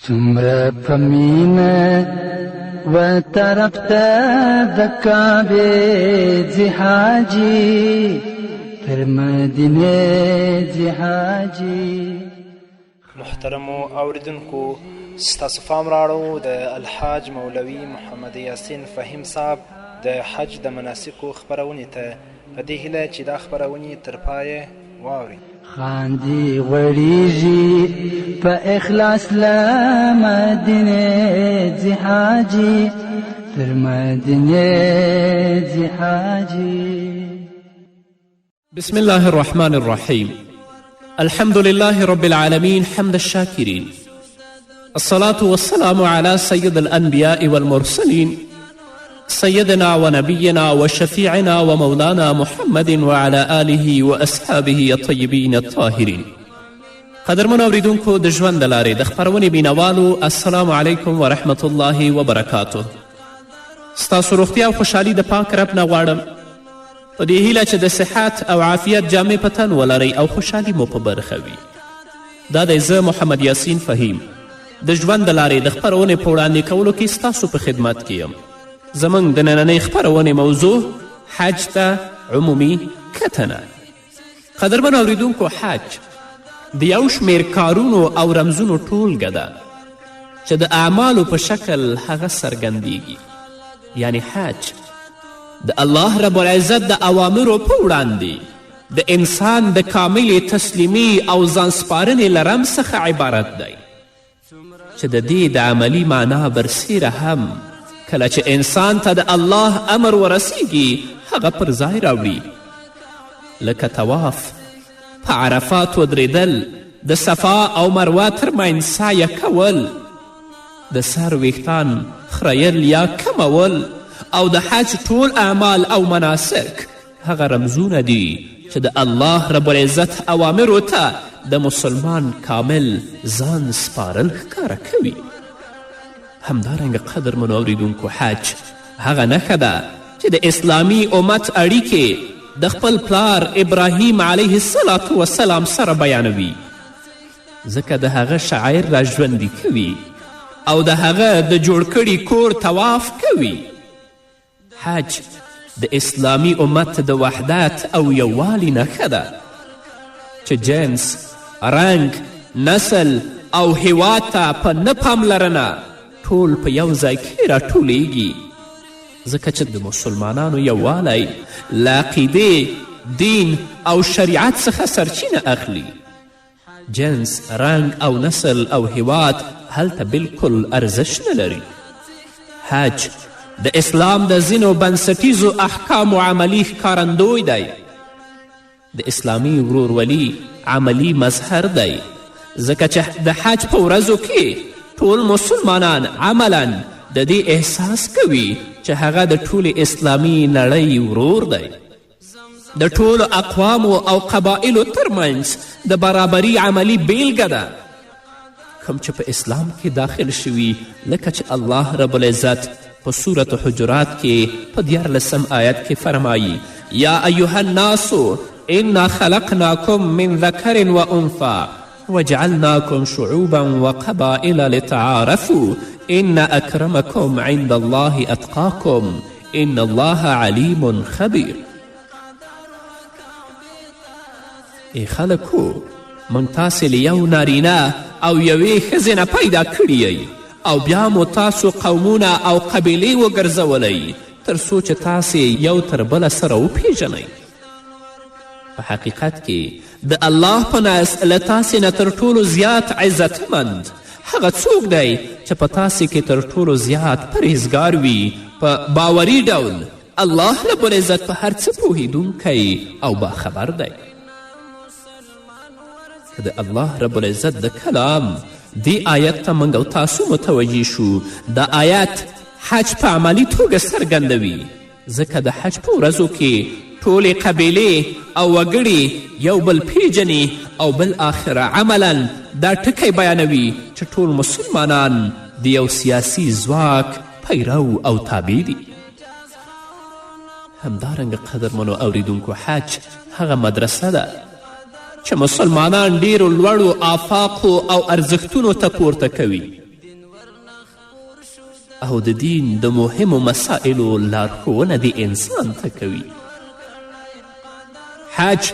څومره په مینه و طرف ته د کعبې ځي حاجي تر مدینې ځي حاجي. محترمو اوریدونکو، ستاسو پام راړو د الحاج مولوي محمد یاسین فهیم صاحب د حج د مناسکو خپرونې ته، په دې هیله چې دا خپرونې تر پایه واوري. خاندي غړیږي په اخلاص له مدینې ځي حاجي تر مدینې ځي حاجي. بسم الله الرحمن الرحيم. الحمد لله رب العالمين حمد الشاكرين، الصلاة والسلام على سيد الأنبياء والمرسلين سيدنا ونبينا وشفيعنا ومولانا محمد وعلى آله وأصحابه الطيبين الطاهرين. قدرمن اوریدونکو د ژوند د لارې د خپرونې مینوالو، السلام علیکم ورحمة الله وبرکاته. ستاسو روغتیا او خوشحالي د پاک رب نه غواړم، په دې هیله چې د صحت او عافیت جامې په تن ولرئ او خوشحالي مو په برخه وي. دا دی زه محمد یاسین فهیم د ژوند د لارې د خپرونې په وړاندې کولو کې ستاسو په خدمت کې یم. زموږ د نننۍ خپرونې موضوع حج ته عمومي کتنه. قدرمن اوریدونکو، حج د یو شمیر کارونو او رمزونو ټولګه ده چې د اعمالو په شکل هغه څرګندیږي. یعنی حج د الله رب العزت د اوامرو په وړاندې د انسان د کاملې تسلیمي او ځان سپارنې له رمز څخه عبارت دی چې د دې د عملي معنا برسیره هم کله چې انسان ته د الله امر ورسیږي هغه پر ځای راوړي، لکه طواف، په عرفات ودرېدل، د صفا او مروه ترمنځ سعیه کول، د سر ویښتان خریل یا کمول، او د حج ټول اعمال او مناسک هغه رمزونه دي چې د الله رب العزت اوامرو ته د مسلمان کامل ځان سپارل ښکاره کوي. همدارنګه قدرمنو اوریدونکو، حج هغه نښه ده چې د اسلامي امت اړیکې د خپل پلار ابراهیم علیه السلام سره بیانوي، ځکه د هغه شاعر را ژوندي کوي او د هغه د جوړ کړي کور طواف کوي. حج د اسلامي امت د وحدت او یووالي نښه ده چې جنس، رنګ، نسل او هیواد ته په نه پاملرنه ټول په یو ځای کې راټولیږي، ځکه چې د مسلمانانو یووالی له عقیدې، دین او شریعت څخه سرچینه اخلي. جنس، رنګ او نسل او هیواد هلته بالکل ارزش نه لري. حج د اسلام د ځینو بنسټیزو احکامو عملي ښکارندوی دی. د اسلامي ورورولي عملي مظهر دی، ځکه چې د حج په ورځو کې ټول مسلمانان عملا د دې احساس کوي چې هغه د ټولې اسلامي نړۍ ورور دی. د ټولو اقوامو او قبایلو ترمنځ د برابري عملي بیلګه ده، کوم چې په اسلام کې داخل شوي، لکه چې الله رب العزت په سورة حجرات کې په 14 آیت کې فرمایي: یا ایها الناس انا خلقناکم من ذکر و انثی وجعلناکم شعوبا وقبائل لتعارفوا ان اکرمکم عند الله اتقاکم ان الله علیم خبیر. ای خلکو، موږ تاسې له یو نارینه او یوې ښځې نه پیدا کړي او بیا مو تاسو قومونه او قبیلې وګرځولی تر څو چې تاسې یو تر بله سره وپیژنئ. په حقیقت کې د الله په نزد له تاسې نه تر ټولو زیات عزتمند هغه څوک دی چې په تاسې کې تر ټولو زیات پرهیزګار وي، په باوري ډول الله رب العزت په هر څه پوهیدونکی او باخبر دی. که د الله رب العزت د کلام دی آیت ته موږ او تاسو متوجه شو، دا آیت حج په عملي توګه څرګندوي، ځکه د حج په ورځو کې ټولې قبیلې او وګړي یو بل پیژني او بالاخره عملا دا ټکی بیانوي چې ټول مسلمانان د یو سیاسي ځواک پیرو او تابع دي. همدارنګه قدرمنو اوریدونکو، حج هغه مدرسه ده چې مسلمانان ډیرو لوړو آفاقو او ارزښتونو ته پورته کوي. او د دین د مهمو مسائلو لارښوونه د انسان ته کوي. حج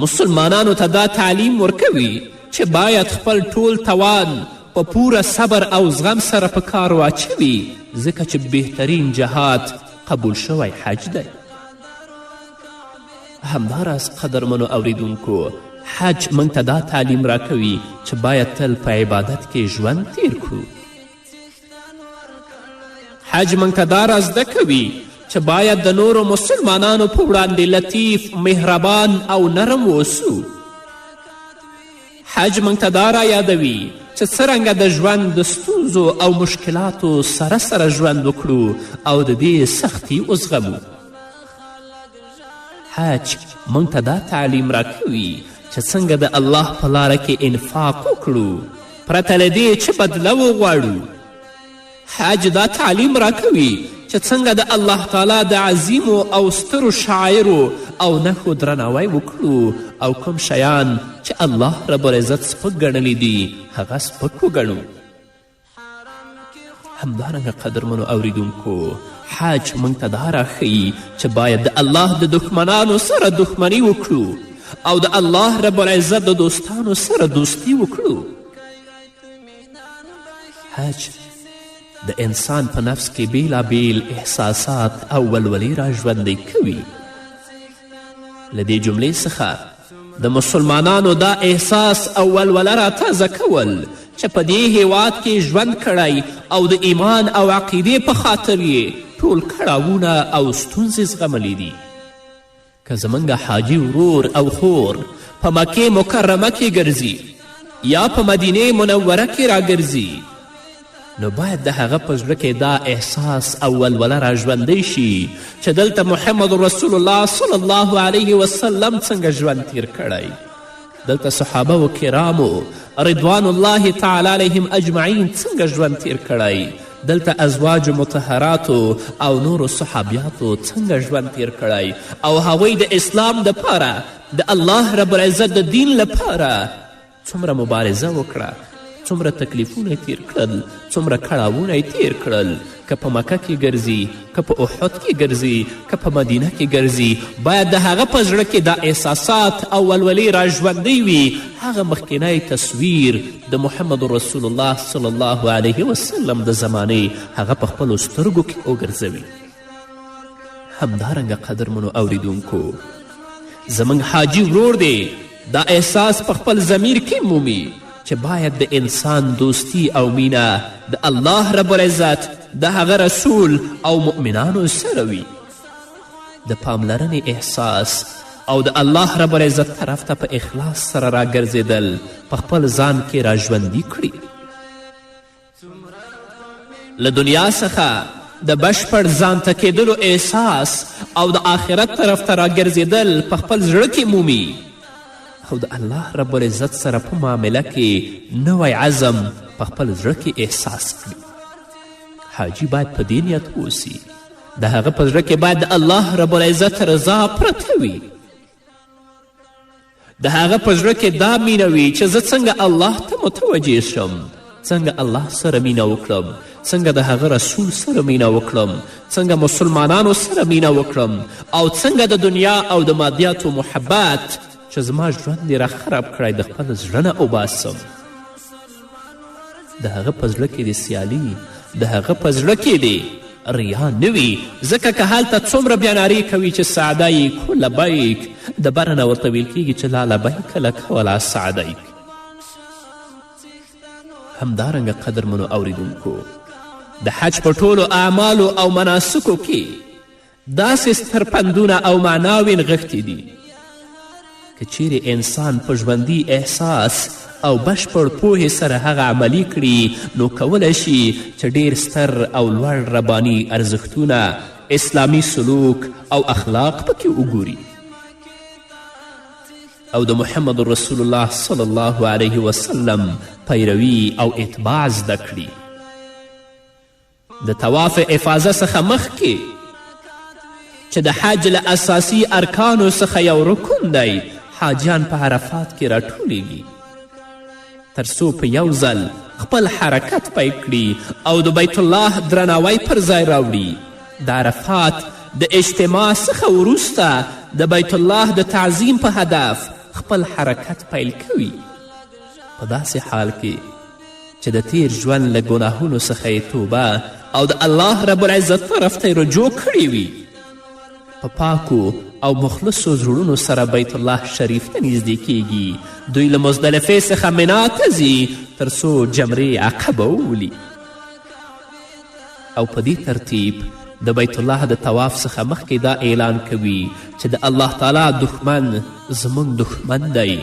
مسلمانانو ته دا تعلیم ورکوي چې باید خپل ټول توان په پوره صبر او زغم سره په کار واچوي، ځکه چې بهترین جهاد قبول شوی حج دی. همداراز قدرمنو اوریدونکو، حج موږ ته دا تعلیم راکوي چې باید تل په عبادت کې ژوند تیر کړو. حج موږ ته دا را زده کوي چې باید د نورو مسلمانانو په وړاندې لطیف، مهربان او نرم اوسو. حج موږ ته دا را یادوي چې څرنګه د ژوند د ستونزو او مشکلاتو سره سره ژوند وکړو او د دې سختي وزغمو. حج موږ ته دا تعلیم راکوي چې څنګه د الله په لاره کې انفاق وکړو پرته له دې چې بدله وغواړو. حج دا تعلیم راکوي چې څنګه د الله تعالی د عظیمو او سترو شاعرو او نښو درناوی وکړو او کوم شیان چې الله رب العزت سپک ګڼلی دي هغه سپک وګڼو. همدارنګه قدرمنو اوریدونکو، حج موږ ته دا راښیي چې باید د الله د دښمنانو سره دښمني وکړو او د الله رب العزت د دوستانو سره دوستي وکړو. حج د انسان په نفس کې بیلابیل احساسات او ولولې را ژوندی کوي. له دې جملې څخه د مسلمانانو دا احساس او ولوله را تازه کول چې په دې هیواد کې ژوند کړی او د ایمان او عقیدې په خاطر یې ټول کړاوونه او ستونزې زغملی دي. که زموږ حاجي ورور او خور په مکې مکرمه کې ګرځي یا په مدینې منوره کې راګرځي، نو باید د هغه په زړه کې دا احساس او ولوله را ژوندی شي چې دلته محمد رسول الله صلی الله علیه وسلم څنګه ژوند تیر کړی، دلته صحابه و کرامو رضوان الله تعالی علیهم اجمعین څنګه ژوند تیر کړی، دلته ازواج مطهراتو او نورو صحابیاتو څنګه ژوند تیر کړی او هغوی د اسلام دپاره د الله رب العزت د دین لپاره څومره مبارزه وکړه، څومره تکلیفونه تیر کړل، څومره کړاوونه تیر کړل. که په مکه کې ګرځي، که په احد کې ګرځي، که په مدینه کې ګرځي، باید د هغه په زړه کې دا احساسات او ولولې را ژوندی وي. هغه مخکینی تصویر د محمد رسول الله صلی الله علیه وسلم د زمانې هغه په خپلو سترګو کې وګرځوي. همدارنګه قدرمنو اوریدونکو، زموږ حاجي ورور دی دا احساس په خپل ضمیر کې مومي چې باید د انسان دوستی او مینه د الله رب العزت، د هغه رسول او مؤمنانو سره وي. د پاملرنې احساس او د الله رب العزت طرف ته په اخلاص سره راګرځېدل په خپل ځان کې را ژوندي کړي. له دنیا څخه د بشپړ ځان ته کېدلو احساس او د آخرت طرف ته راګرځېدل په خپل زړه کې مومي او د الله رب العزت سره په معامله کې نوی عزم په خپل زړه کې احساس کړي. حاجي باید په دې نیت اوسي د هغه په زړه کې باید د الله رب العزت رضا پرته وي، د هغه په زړه کې دا مینه وي چې زه څنګه الله ته متوجه شم، څنګه الله سره مینه وکړم، څنګه د هغه رسول سره مینه وکړم، څنګه مسلمانانو سره مینه وکړم او څنګه د دنیا او د مادیاتو محبت چې زما ژوند یې را خراب کړی د خپل زړه نه وباسم. د هغه په زړه کې د سیالي، د هغه په زړه کې د ریا نه وي، ځکه که هلته څومره بیا نارې کوي چې سعدیک و لبیک، د بره نه ورته ویل کیږي چې لا لبیک لک ولا سعدیک. همدارنګه قدرمنو اوریدونکو، د حج په ټولو اعمالو او مناسکو کې داسې ستر پندونه او معناوې نغښتې دي. که چیرې انسان په ژوندي احساس او بشپړ پوهې سره هغه عملي کړي، نو کولی شي چې ډیر ستر او لوړ رباني ارزښتونه، اسلامي سلوک او اخلاق پکې وګوري او د محمد رسول الله صلی الله علیه وسلم پیروي او اتباع زده کړي. د طواف افاظه څخه مخکې چې د حج له اساسي ارکانو څخه یو رکن دی، حاجیان په عرفات کې راټولیږي تر څو په یو ځل خپل حرکت پیل کړي او د بیت الله درناوی پر ځای راوړي. د عرفات د اجتماع څخه وروسته د بیت الله د تعظیم په هدف خپل حرکت پیل کوي، په داسې حال کې چې د تیر ژوند له ګناهونو څخه یې توبه او د الله رب العزت طرف ته یې رجوع کړې وي. په پاکو او مخلصو زړونو سره بیت الله شریف ته نږدې کیږي. دوی له مزدلفې څخه منا ته ځي تر څو جمرې عقبه وولي او په دې ترتیب د بیت الله د طواف څخه مخکې دا اعلان کوي چې د الله تعالی دښمن زموږ دښمن دی.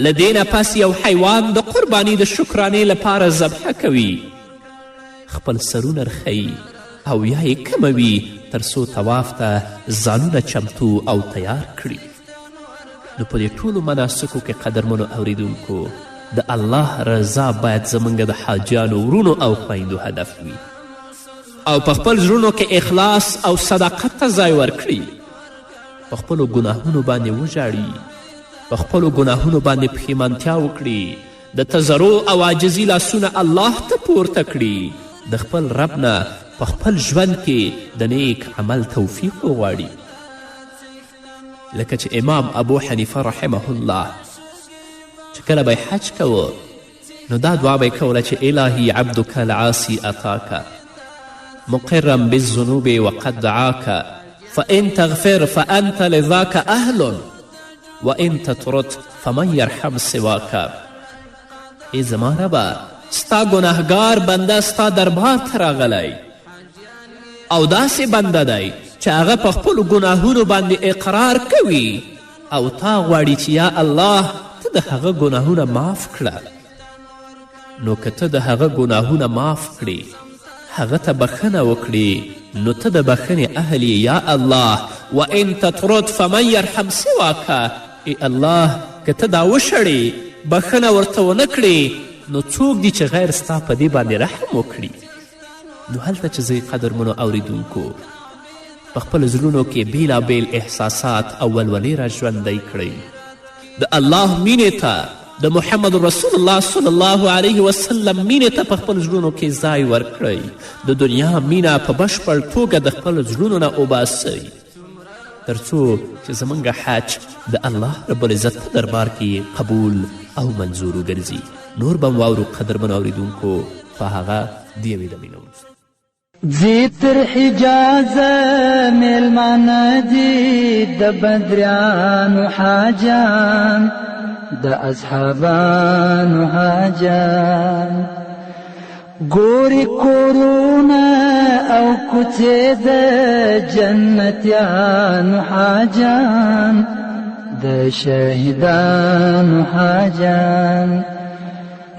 له دې نه پس یو حیوان د قرباني د شکرانې لپاره ذبحه کوي، خپل سرونه رخوي او یا یې کموي تر څو طواف ته ځانونه چمتو او تیار کړي. نو په دې ټولو مناسکو کې قدرمنو اوریدونکو د الله رضا باید زموږ د حاجیانو ورونو او خویندو هدف وي او په خپل زړونو کې اخلاص او صداقت ته ځای ورکړي، په خپلو ګناهونو باندې وژاړي، په خپلو ګناهونو باندې پښیمانتیا وکړي، د تضرع او عاجزي لاسونه الله ته پورته کړي، د خپل رب نه په خپل ژوند کې د نیک عمل توفیق وغواړي. لکه چې امام ابو حنیفه رحمه الله چې کله به حج کوه نو دا دعا به یې کوله چې الهی عبدک العاصي اتاک مقرا بالذنوب وقد دعاك فإن تغفر فأنت لذاك أهل وإن تطرد فمن يرحم سواك. ای زما ربه ستا ګناهګار بنده ستا دربار ته راغلی او داسې بنده دی چې هغه په خپلو ګناهونو باندې اقرار کوي او تا غواړي چې یا الله ته د هغه ګناهونه معاف کړه. نو که ته د هغه ګناهونه معاف کړي، هغه ته بخښنه وکړي، نو ته د بخښنې اهل یا الله. و ان تطرد فمن یرحم سواک، ای الله که ته دا وشړې بخښنه ورته ونه کړې نو څوک دی چې غیر ستا په دې باندې رحم وکړي. نو هلته چې زه قدرمنو اوریدونکو په خپل زړونو کې بیلابیل احساسات او ولولې را ژوندی کړئ، د الله مینې ته د محمد رسول الله صلی الله علیه وسلم مینې ته په خپل زړونو کې ځای ورکړئ، د دنیا مینه په بشپړ توګه د خپل زړونو نه وباسئ تر څو چې زموږ حج د الله رب العزت په دربار کې قبول او منظور وګرځي. نور به واورو قدرمنو اوریدونکو په هغه د یوې دمې نه وروسته. ځي تر حجازه میلمانه دي د بدریانو حاجان، د اصحابانو حاجان، ګوري کورونه او کوڅې د جنتیانو حاجان، د شهیدانو حاجان.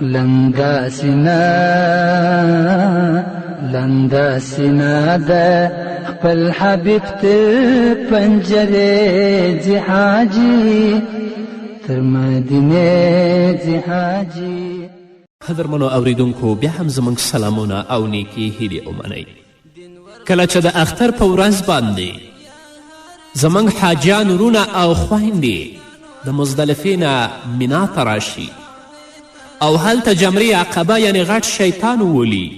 لنده سینه د خپل حبیب تر پنجرې ځي حاجي، تر مدینې ځي حاجي. قدرمنو اوریدونکو بیا هم زموږ سلامونه او نیکې هیلې ومنئ. کله چې د اختر په ورځ باندې زموږ حاجیان ورونه او خویندې د مزدلفې نه مینا ته راشي او هلته جمرې عقبه یعنې غټ شیطان وولي،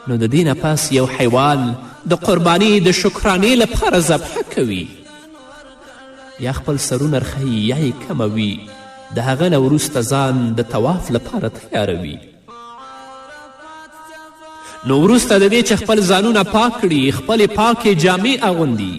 نو د دې نه پس یو حیوان د قرباني د شکرانې لپاره ذبحه کوي، یا خپل سرونه رخوي یا یې کموي، د هغه نه وروسته ځان د طواف لپاره تیاروي. نو وروسته د دې چې خپل ځانونه پاک کړي، خپلې پاکې جامې اغوندي،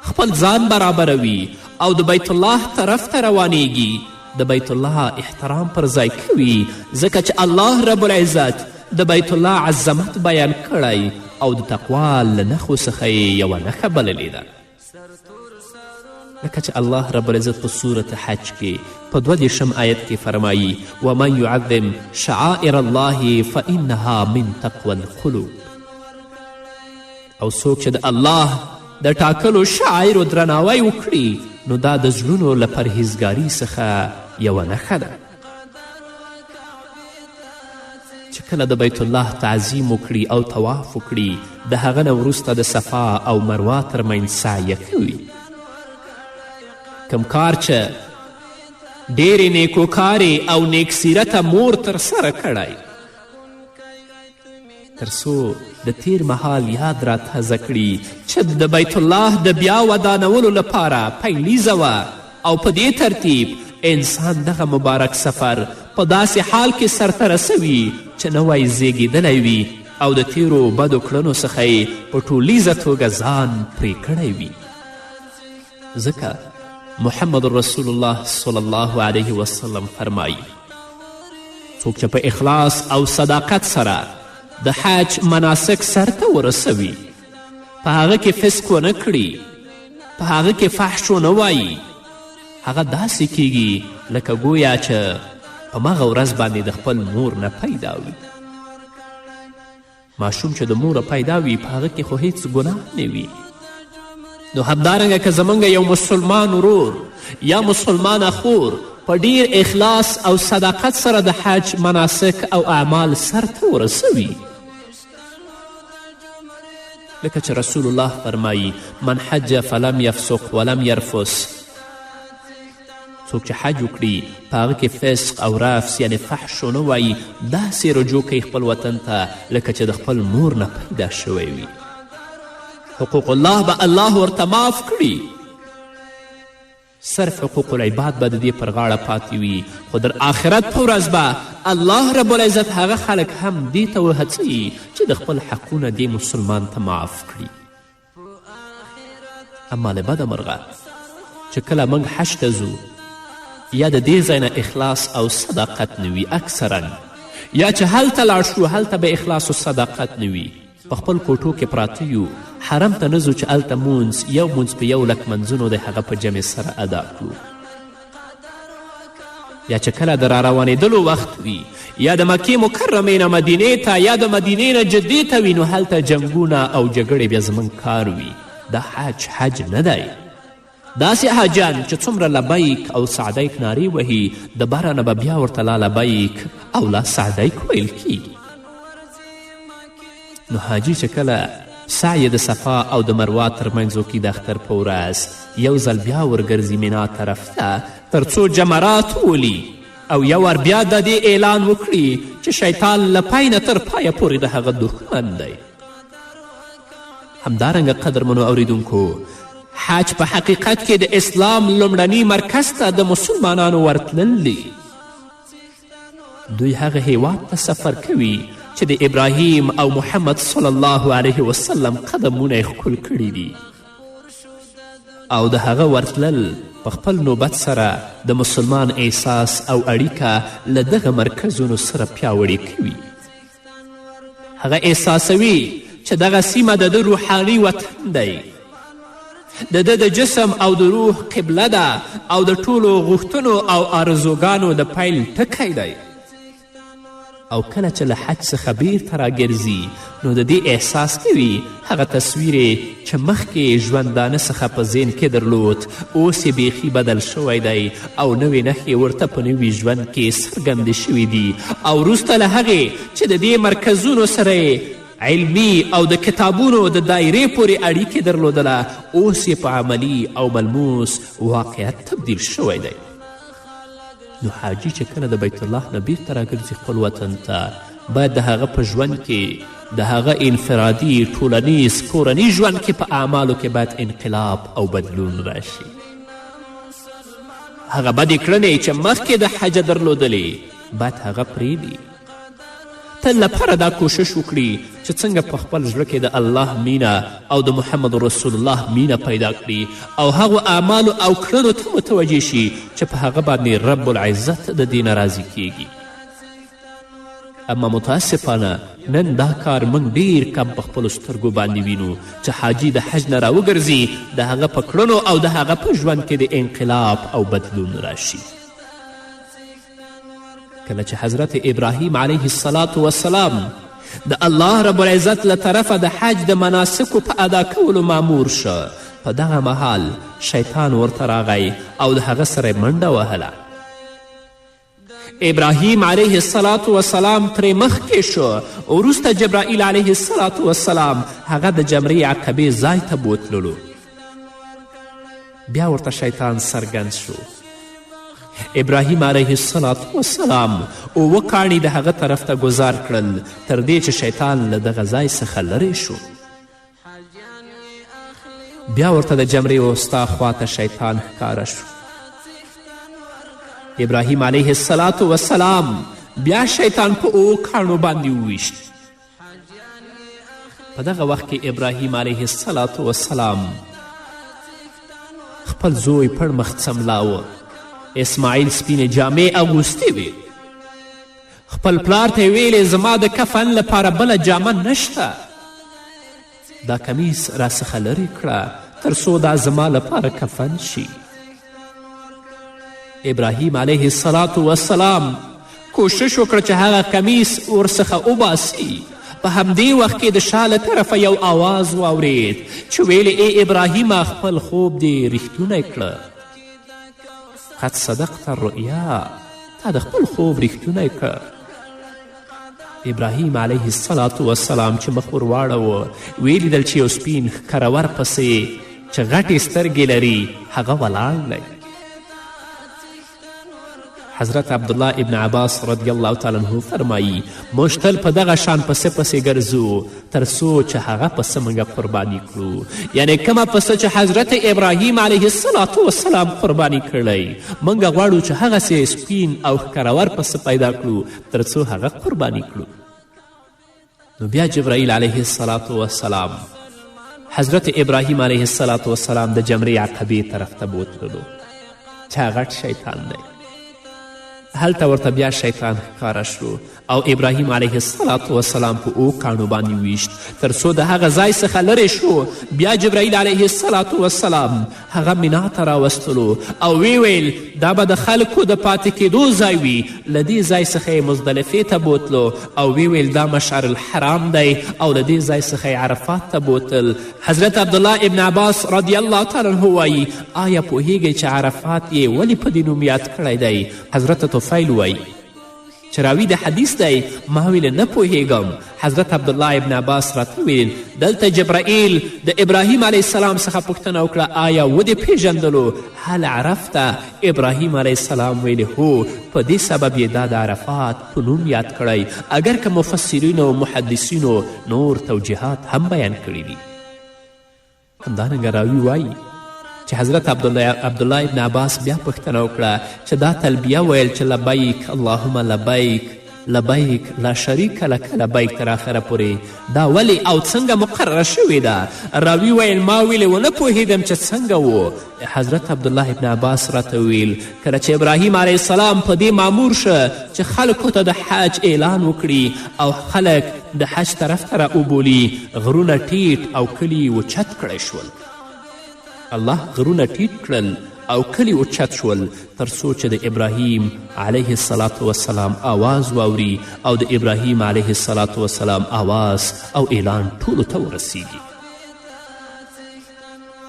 خپل ځان برابروي او د بیت الله طرف ته روانیږي، د بیت الله احترام پر ځای کوي، ځکه چې الله رب العزت د بیت الله عظمت بیان کړی او د تقوا له نښو څخه یې یوه نښه بللې ده. لکه چې الله رب العزت په صورت حج کې په 22 آیت کې فرمایي ومن یعظم شعائر الله فانها من تقوى القلوب. او څوک چې د الله د ټاکلو شعایرو درناوی وکړي نو دا د زړونو له پرهیزګاري څخه یوه نښه ده. چې کله د بیت الله تعظیم وکړي او طواف وکړي، د هغه نه وروسته د صفا او مروه ترمنځ سعیه کوي. کم کار چې ډېرې نیکوکارې او نیک سیرته مور ترسره کړی تر څو د تیر مهال یاد را تازه کړي چې د بیت الله د بیا ودانولو لپاره پیلیزه وه او په دې ترتیب انسان دغه مبارک سفر په داسې حال کې سرته رسوي چې نوی زیږیدلی وي او د تیرو بدو کړنو څخه یې په ټولیزه توګه ځان پرې کړی وي. ځکه محمد رسول الله صلی الله علیه وسلم فرمایي څوک چې په اخلاص او صداقت سره د حج مناسک سرته ورسوي، په هغه کې فسق ونه کړي، په هغه کې فحش ونه وایي، هغه داسې کیږي لکه گویا چې په مغه ورځ باندې د خپل مور نه پیدا وي. ماشوم چې د موره پیدا وي په هغه کې خو هیڅ ګناه نه وي. نو همدارنګه که زموږ یو مسلمان ورور یا مسلمانه خور په ډیر اخلاص او صداقت سره د حج مناسک او اعمال سرته ورسوي، لکه چې رسول الله فرمایي من حج فلم یفسق ولم یرفس، څوک چې حج وکړي په هغه کې فسق او رفس یعنی فحش ونه وایي، داسې رجوع کوي خپل وطن ته لکه چې د خپل مور نه پیدا شوی وي. حقوق الله به الله ورته معاف کړي، صرف حقوق العباد به د دې پر غاړه پاتې وي، خو در آخرت په ورځ به الله رب العزت هغه خلک هم دې ته وهڅوي چې د خپل حقونه دې مسلمان ته معاف کړي. اما له بده مرغه چې کله موږ حج ته ځو یا د دې ځای نه اخلاص او صداقت نه وي اکثرا، یا چې هلته لاړ شو هلته به اخلاص و صداقت نه وي، په خپل کوټو کې پراته یو، حرم ته نه ځو چې هلته مونځ یو مونځ په 100,000 منځونو د هغه په جمع سره ادا کړو، یا چې کله د راروانېدلو وخت وي یا د مکې مکرمې نه مدینې ته یا د مدینې نه جدې ته وي، نو هلته جنګونه او جګړې بیا زموږ کار وي. دا حج نه دی. داسې حاجیان چې څومره لبیک او سعدیک نارې وهي، د بره نه به بیا ورته لا لبیک او لا سعدیک ویل کیږي. نو حاجي چې کله سعی د صفا او د مروه ترمنځ وکړي د اختر په ورځ، یو ځل بیا ورګرځي مینا طرف ته تر څو جمرات وولي او یو ور بیا د دې اعلان وکړي چې شیطان له پای نه تر پایه پورې د هغه دښمن دی. همدارنګه قدرمنو اوریدونکو، حج په حقیقت کې د اسلام لومړني مرکز ته د مسلمانانو ورتلل دي. دوی هغه هیواد ته سفر کوي چې د ابراهیم او محمد صلی الله علیه وسلم قدمونه یې ښکل کړي دي، او د هغه ورتلل په خپل نوبت سره د مسلمان احساس او اړیکه له دغه مرکزونو سره پیاوړې کوي. هغه احساسوي چې دغه سیمه د ده روحاني وطن دی، د ده د جسم او د روح قبله ده او د ټولو غوښتنو او آرزوګانو د پیل ټکی دی. او کله چې له حج څخه بیرته راګرځي نو د دې احساس کوي هغه تصویر چې مخکې ژوندانه څخه په ذهن کې درلود اوس یې بیخي بدل شوی دی او نوې نښې ورته په نوي ژوند کې څرګندې شوي دي، او وروسته له هغې چې د دې مرکزونو سره علمي او د کتابونو د دایرې پورې اړیکې درلودله، اوس یې په عملي او ملموس واقعیت تبدیل شوی دی. نو حاجي چې کله د بیت الله نه بیرته راګرځي خپل وطن ته، باید د هغه په ژوند کې د هغه انفرادي ټولنیز کورني ژوند کې په اعمالو کې باید انقلاب او بدلون راشي. هغه بدې کړنې چې مخکې د حجه درلودلې باید هغه پرېږدي. تل لپاره دا کوشش وکړي چې څنګه په خپل زړه کې د الله مینه او د محمد رسول الله مینه پیدا کړي او هغو اعمالو او کړنو ته متوجه شي چې په هغه باندې رب العزت د دې نه راضي کیږي. اما متاسفانه نن دا کار موږ ډیر کم په خپلو سترګو باندې وینو چې حاجي د حج نه راوګرځي، د هغه په کړنو او د هغه په ژوند کې د انقلاب او بدلون راشي. کله چې حضرت ابراهیم علیه السلام د الله رب العزت له طرفه د حج د مناسکو په ادا کولو مامور شه، په دغه مهال شیطان ورته راغی او د هغه سره منډه وهله. ابراهیم علیه السلام ترې مخکې شو، وروسته جبرائیل علیه السلام هغه د جمرې عقبې ځای ته بوتللو. بیا ورته شیطان څرګند شو، ابراهیم علیه السلام اوه کاڼي د هغه طرف ته ګزار کړل تر دې چې شیطان له دغه ځای څخه لرې شو. بیا ورته د جمرې وسطا خواته شیطان ښکاره شو. ابراهیم علیه السلام بیا شیطان په اوه کاڼو باندې وویشت. په دغه وخت کې ابراهیم علیه السلام خپل زوی پړ مخ څملاوه. اسماعیل سپینې جامې اغوستې وې. خپل پلار ته یې ویلې زما د کفن لپاره بله جامه نشته، دا کمیس راڅخه لرې کړه تر څو دا زما لپاره کفن شي. ابراهیم علیه السلام کوشش وکړه چې هغه کمیس ورڅخه وباسي. په همدې وخت کې د شا له طرفه یو آواز واورید چې ویلې ای ابراهیمه خپل خوب دې ریښتونی کړه. قد صدقت الرؤیا، تا د خپل خوب ریښتونی کړه. ابراهیم علیه السلام چې مخ ور واړوه ویلیدل چې یو سپین ښکرور پسې چې غټې سترګې لري هغه ولاړ دی. حضرت عبدالله ابن عباس رضی الله تعالی عنه فرمایی موږ تل په دغه شان پسه پسې ګرځو تر څو چې هغه پسه موږ قرباني کړو. یعنی کومه پسه چې حضرت ابراهیم علیه السلام قرباني کړی موږ غواړو چې هغسې سپین او ښکرور پسه پیدا کړو تر څو هغه قرباني کړو. نو بیا جبرائیل علیه السلام حضرت ابراهیم علیه السلام د جمرې عقبې طرف ته بوتللو چې غټ شیطان دی. هلته ورته بیا شیطان ښکاره شو او ابراهیم علیه السلام په اوه کاڼو باندې ویشت تر څو د هغه ځای څخه لرې شو. بیا جبرائیل علیه السلام هغه مینا ته راوستلو او ویل دا به د خلکو د پاتې کېدو ځای وي. له دې ځای څخه یې مزدلفې ته بوتلو او ویل دا مشعر الحرام دی او له دې ځای څخه یې عرفات ته بوتل. حضرت عبدالله ابن عباس رضی الله تعالی عنه وایي آیا پوهیږئ چې عرفات یې ولې په دې نوم یاد کړی دی؟ حضرت طفیل وایي چې راوي د حدیث دی ما ویل نه پوهیږم. حضرت عبدالله ابن عباس راته ویل دلته جبرائیل د ابراهیم علیه السلام څخه پوښتنه وکړه آیا ودې پیژندلو؟ هل عرفته؟ ابراهیم علیه السلام ویل هو، په دې سبب یې دا د عرفات په نوم یاد کړی. اگر که مفسرینو و محدثینو نور توجیحات هم بیان کړي دي. همدارنګه راوي وایي چې حضرت عبدالله ابن عباس بیا پوښتنه وکړه چې دا تلبیه ویل چې لبیک اللهم لبیک لبیک لا شریک لک لبیک تر آخره پورې دا ولې او څنګه مقرره شوې ده؟ راوي ویل ما ویلې ونه پوهېدم چې څنګه و. حضرت عبدالله ابن عباس راته ویل کله چې ابراهیم علیه السلام په دې مامور شه چې خلکو ته د حج اعلان وکړي او خلک د حج طرف ته راوبولي غرونه ټیټ او کلي اوچت کړی شول. الله غرونه ټیټ کړل او کلي اوچت شول تر څو چې د ابراهیم علیه السلام آواز واوري او د ابراهیم علیه السلام آواز او اعلان ټولو ته ورسیږي.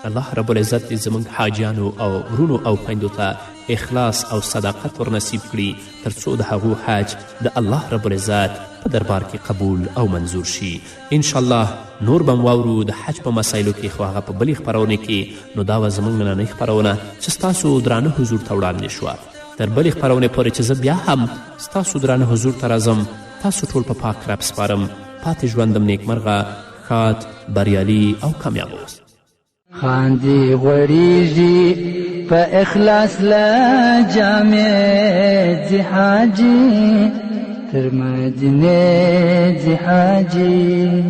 الله رب العزت دې زموږ حاجیانو او ورونو او خویندو ته اخلاص او صداقت ورنصیب کړي تر څو د هغو حج د الله رب العزت په دربار کې قبول او منظور شي. انشاءالله نور به واورو د حج په مسایلو کې، خو هغه په بلې خپرونې کې. نو دا وه زموږ نننۍ خپرونه چې ستاسو درانه حضور ته وړاندې شوه. تر بلې خپرونې پورې چې زه بیا هم ستاسو درانه حضور ته راځم تاسو ټول په پاک رب سپارم. پاتې ژوندم نیکمرغه، ښاد، بریالي او کامیاب اوسئ. خاندي غوړیږي په اخلاص له جامع ځي حاجي تر مدینې ځي حاجي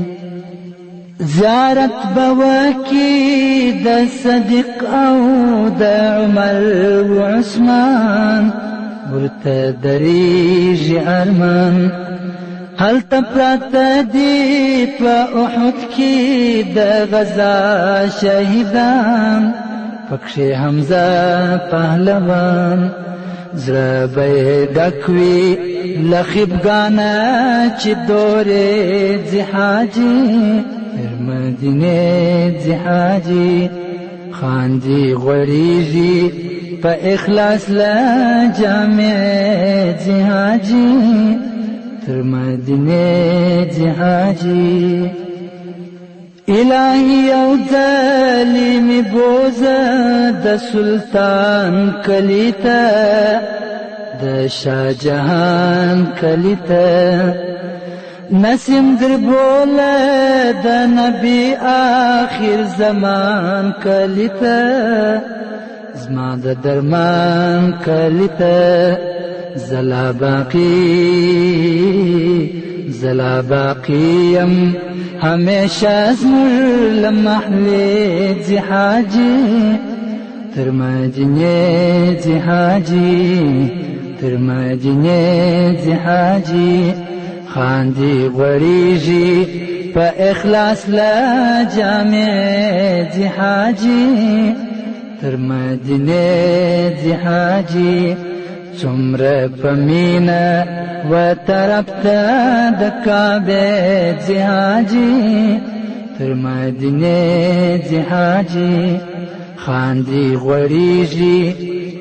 زیارت به وکړي د صدیق او د عمر و عثمان ورته دریږي ارمان هلته پراته دي په احد کې د غزا شهیدان پکښې حمزه پهلوان زړه به یې ډک وي له خفګانه چې دورې ځي حاجي تر مدینې ځي حاجي خاندي غوړیږي په اخلاص له جامع ځي حاجي تر مدینې ځي حاجي الهی او ځلی می بوزه د سلطان کلی ته د شاه جهان کلی ته نسیم در بوله د نبی آخر زمان کلی ته زما د درمان کلی ته زلا باقیم همیشه زمر لمحلی زی حاجی تر مدینه زی حاجی تر مدینه زی حاجی خاندی غریجی پا اخلاص لا جامع زی حاجی تر مدینه زی حاجی څومره په مینه و طرف ته د کعبې ځي حاجي تر مدینې ځي حاجي خاندي غوړېږي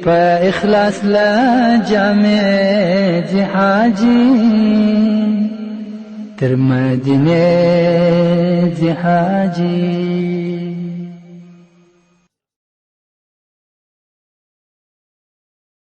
په اخلاص له جامع ځي حاجي تر مدینې ځي حاجي